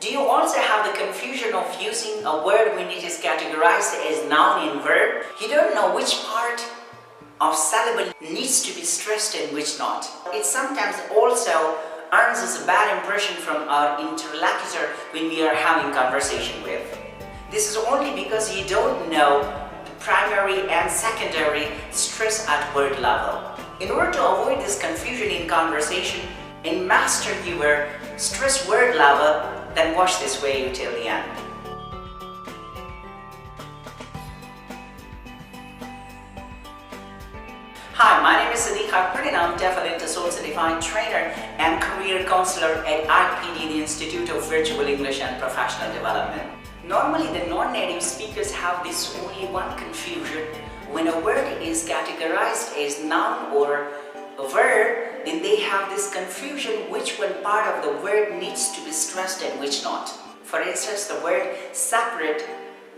Do you also have the confusion of using a word when it is categorized as noun and verb? You don't know which part of syllable needs to be stressed and which not. It sometimes also earns us a bad impression from our interlocutor when we are having conversation with. This is only because you don't know the primary and secondary stress at word level. In order to avoid this confusion in conversation and master your stress word level, then watch this video till the end. Hi, my name is Sadiq and I'm Deaf Soul Certified Trainer and Career Counselor at IPD, the Institute of Virtual English and Professional Development. Normally, the non-native speakers have this only one confusion. When a word is categorized as noun or a verb, then they have this confusion which one part of the word needs to be stressed and which not. For instance, the word separate,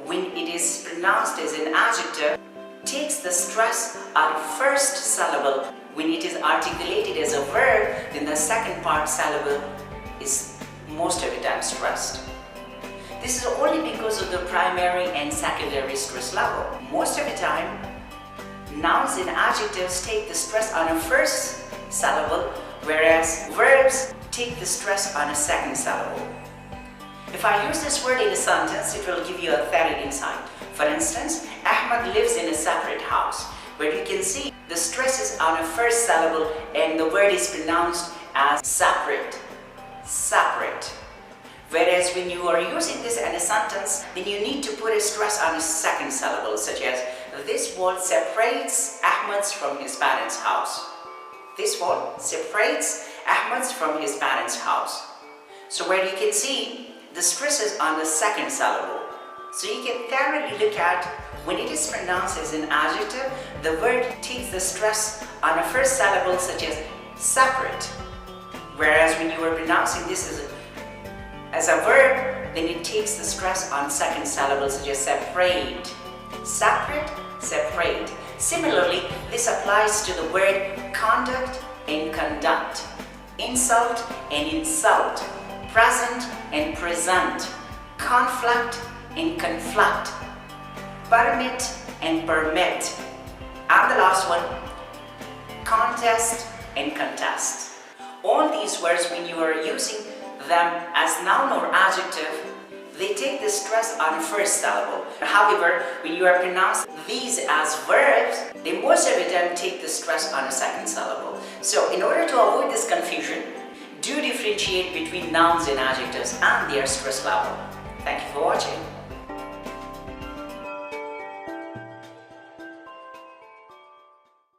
when it is pronounced as an adjective, takes the stress out of first syllable. When it is articulated as a verb, then the second part syllable is most of the time stressed. This is only because of the primary and secondary stress level. Most of the time, nouns and adjectives take the stress on a first syllable, whereas verbs take the stress on a second syllable. If I use this word in a sentence, it will give you a thorough insight. For instance, Ahmad lives in a separate house, where you can see the stress is on a first syllable and the word is pronounced as separate, separate. Whereas when you are using this in a sentence, then you need to put a stress on a second syllable, such as this wall separates Ahmad's from his parents' house. This wall separates Ahmad's from his parents' house. So where you can see the stress is on the second syllable. So you can thoroughly look at when it is pronounced as an adjective, the word takes the stress on a first syllable such as separate. Whereas when you are pronouncing this as a verb, then it takes the stress on second syllable such as separate. Separate, separate. Similarly, this applies to the word conduct and conduct, insult and insult, present and present, conflict and conflict, permit and permit, and the last one, contest and contest. All these words, when you are using them as noun or adjective, they take the stress on the first syllable. However, when you are pronouncing these as verbs, they most of the time take the stress on a second syllable. So in order to avoid this confusion, do differentiate between nouns and adjectives and their stress level. Thank you for watching.